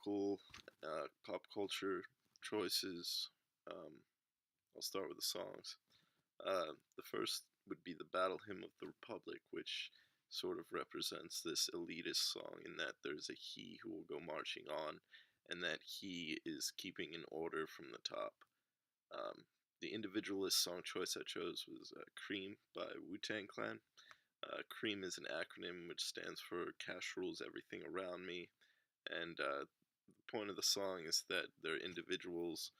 local pop culture choices. Um, I'll start with the songs. The first would be the Battle Hymn of the Republic, which sort of represents this elitist song in that there's a he who will go marching on, and that he is keeping an order from the top. Um, the individualist song choice I chose was Cream by Wu-Tang Clan. Cream is an acronym which stands for Cash Rules Everything Around Me, and the point of the song is that they're individuals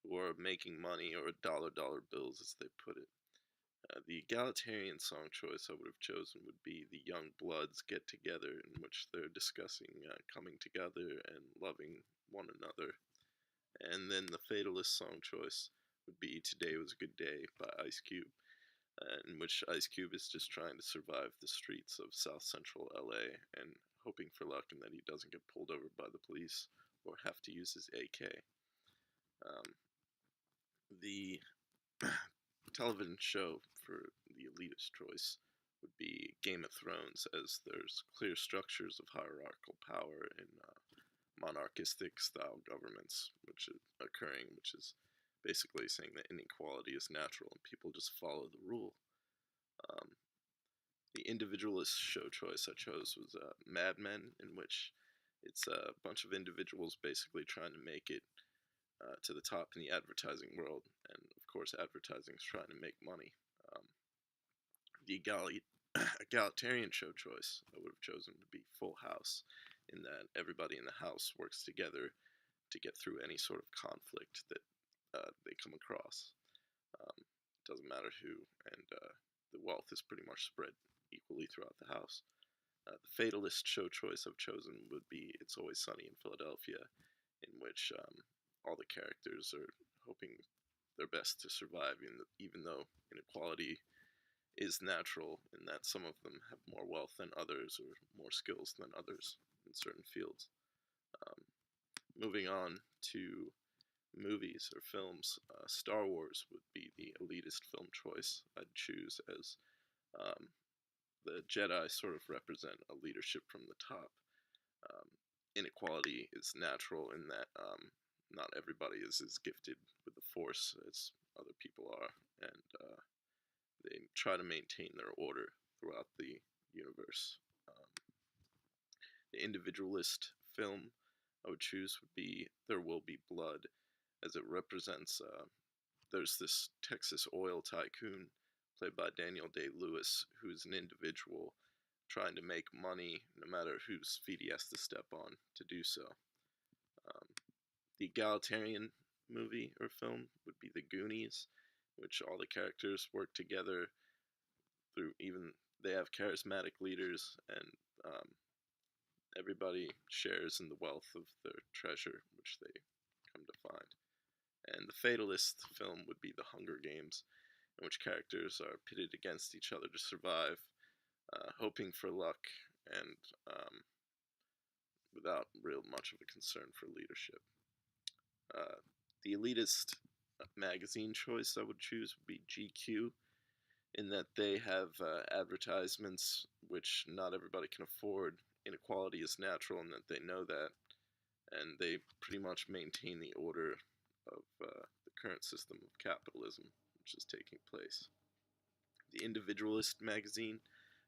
who are making money, or dollar bills as they put it. The egalitarian song choice I would have chosen would be the Young Bloods Get Together, in which they're discussing coming together and loving one another. And then the fatalist song choice would be Today Was a Good Day by Ice Cube, in which Ice Cube is just trying to survive the streets of South Central LA and hoping for luck and that he doesn't get pulled over by the police or have to use his AK. The television show for the elitist choice would be Game of Thrones, as there's clear structures of hierarchical power in monarchistic style governments which is occurring, which is basically saying that inequality is natural and people just follow the rule. Um, the individualist show choice I chose was Mad Men, in which it's a bunch of individuals basically trying to make it to the top in the advertising world, and of course advertising is trying to make money. The egalitarian show choice I would have chosen would be Full House, in that everybody in the house works together to get through any sort of conflict that they come across. It doesn't matter who, and the wealth is pretty much spread equally throughout the house. The fatalist show choice I've chosen would be It's Always Sunny in Philadelphia, in which all the characters are hoping their best to survive, even though inequality is natural in that some of them have more wealth than others or more skills than others in certain fields. Um, Moving on to movies or films, Star Wars would be the elitist film choice I'd choose, as the Jedi sort of represent a leadership from the top. Um, Inequality is natural in that not everybody is as gifted with the Force as other people are, and they try to maintain their order throughout the universe. The individualist film I would choose would be There Will Be Blood, as it represents there's this Texas oil tycoon played by Daniel Day-Lewis, who's an individual trying to make money no matter whose feet he has to step on to do so. The egalitarian movie or film would be The Goonies, which all the characters work together through, even they have charismatic leaders, and everybody shares in the wealth of their treasure, which they come to find. And the fatalist film would be The Hunger Games, in which characters are pitted against each other to survive, hoping for luck, and without real much of a concern for leadership. The elitist magazine choice I would choose would be GQ, in that they have advertisements which not everybody can afford. Inequality is natural, and that they know that, and they pretty much maintain the order of the current system of capitalism which is taking place. The individualist magazine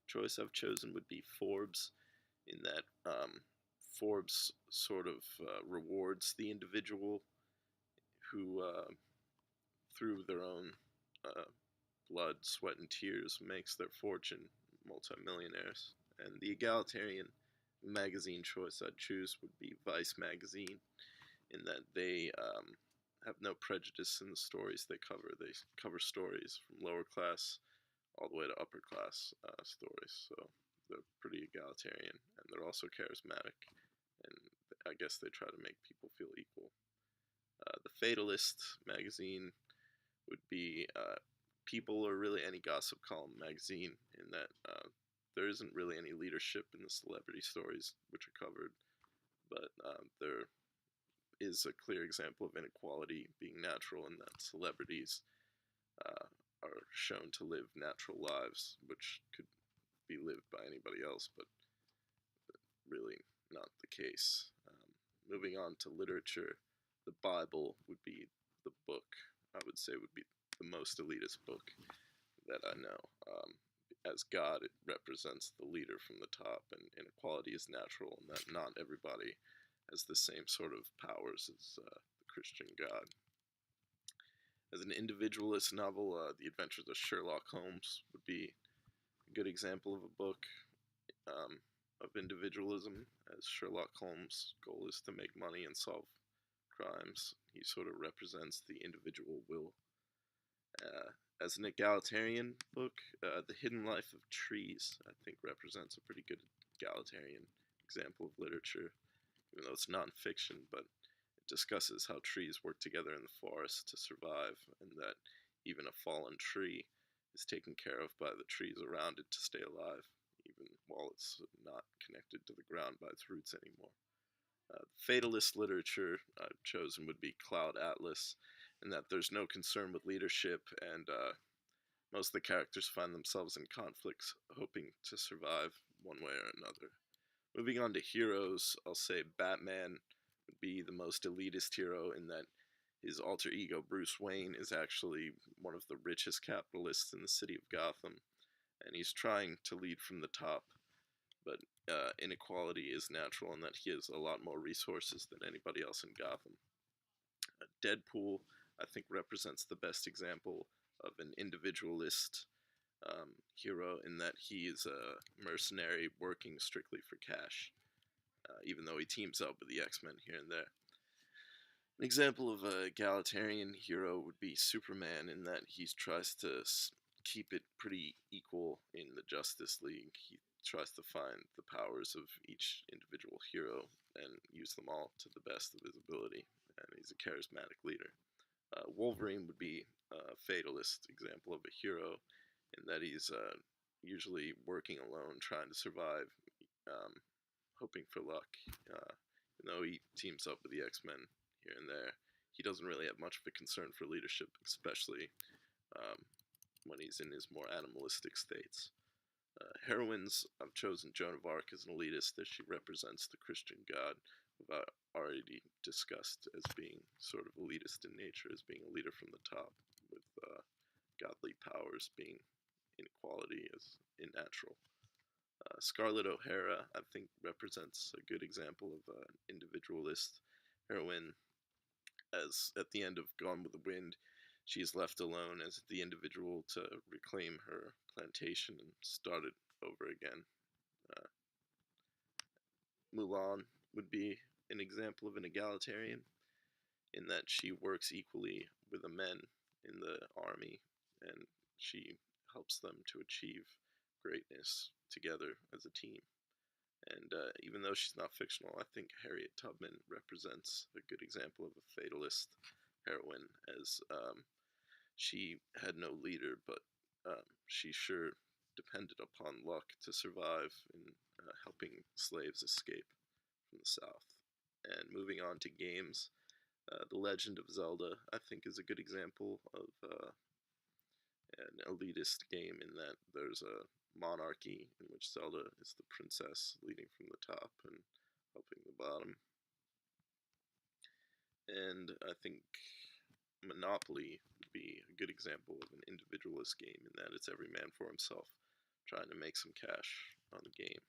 choice I've chosen would be Forbes, in that Forbes sort of rewards the individual who, through their own blood, sweat, and tears, makes their fortune, multimillionaires. And the egalitarian magazine choice I'd choose would be Vice magazine, in that they have no prejudice in the stories they cover. They cover stories from lower class all the way to upper class stories. So they're pretty egalitarian, and they're also charismatic, and I guess they try to make people feel equal. The Fatalist magazine would be People, or really any gossip column magazine, in that there isn't really any leadership in the celebrity stories which are covered, but there is a clear example of inequality being natural, in that celebrities are shown to live natural lives which could be lived by anybody else, but really not the case. Moving on to literature, the Bible would be the book I would say would be the most elitist book that I know. As God, it represents the leader from the top, and inequality is natural, and that not everybody has the same sort of powers as the Christian God. As an individualist novel, The Adventures of Sherlock Holmes would be a good example of a book um, of individualism, as Sherlock Holmes' goal is to make money and solve crimes. He sort of represents the individual will. Uh, as an egalitarian book, The Hidden Life of Trees, I think, represents a pretty good egalitarian example of literature, even though it's nonfiction, but it discusses how trees work together in the forest to survive, and that even a fallen tree is taken care of by the trees around it to stay alive, even while it's not connected to the ground by its roots anymore. Fatalist literature I've chosen would be Cloud Atlas, in that there's no concern with leadership, and most of the characters find themselves in conflicts, hoping to survive one way or another. Moving on to heroes, I'll say Batman would be the most elitist hero in that his alter ego, Bruce Wayne, is actually one of the richest capitalists in the city of Gotham, and he's trying to lead from the top, but inequality is natural in that he has a lot more resources than anybody else in Gotham. Deadpool, I think, represents the best example of an individualist hero in that he is a mercenary working strictly for cash, even though he teams up with the X-Men here and there. An example of a egalitarian hero would be Superman, in that he tries to keep it pretty equal in the Justice League. He tries to find the powers of each individual hero and use them all to the best of his ability, and he's a charismatic leader. Wolverine would be a fatalist example of a hero, in that he's usually working alone, trying to survive, um, hoping for luck. Even though he teams up with the X-Men here and there, he doesn't really have much of a concern for leadership, especially um, when he's in his more animalistic states. Heroines, I've chosen Joan of Arc as an elitist, as she represents the Christian God, who I've already discussed as being sort of elitist in nature, as being a leader from the top, with godly powers being inequality as unnatural. Scarlett O'Hara, I think, represents a good example of an individualist heroine, as at the end of Gone with the Wind, she is left alone as the individual to reclaim her plantation and start it over again. Uh, Mulan would be an example of an egalitarian, in that she works equally with the men in the army, and she helps them to achieve greatness together as a team. And even though she's not fictional, I think Harriet Tubman represents a good example of a fatalist heroine, as she had no leader, but she sure depended upon luck to survive in helping slaves escape from the South. And moving on to games, The Legend of Zelda, I think, is a good example of an elitist game, in that there's a monarchy in which Zelda is the princess leading from the top and helping the bottom. And I think Monopoly would be a good example of an individualist game, in that it's every man for himself, trying to make some cash on the game.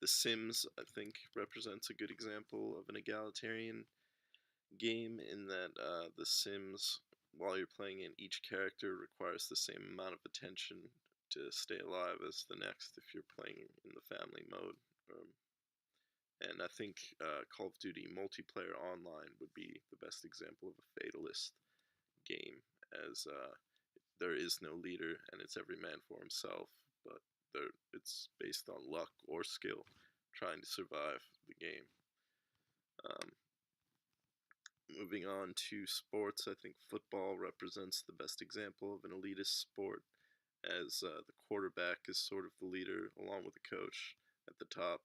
The Sims, I think, represents a good example of an egalitarian game, in that The Sims, while you're playing in, each character requires the same amount of attention to stay alive as the next if you're playing in the family mode. And I think Call of Duty multiplayer online would be the best example of a fatalist game, as there is no leader and it's every man for himself, but it's based on luck or skill, trying to survive the game. Moving on to sports, I think football represents the best example of an elitist sport, as the quarterback is sort of the leader along with the coach at the top.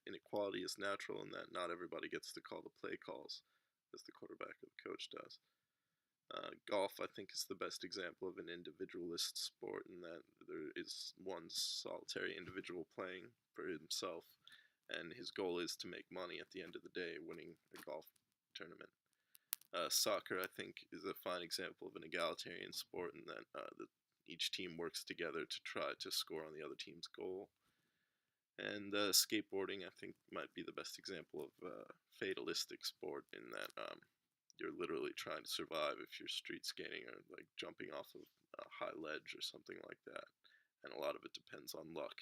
Inequality is natural in that not everybody gets to call the play calls as the quarterback or the coach does. Golf, I think, is the best example of an individualist sport, in that there is one solitary individual playing for himself, and his goal is to make money at the end of the day, winning a golf tournament. Soccer, I think, is a fine example of an egalitarian sport in that each team works together to try to score on the other team's goal. And skateboarding, I think, might be the best example of a fatalistic sport in that you're literally trying to survive if you're street skating or like jumping off of a high ledge or something like that. And a lot of it depends on luck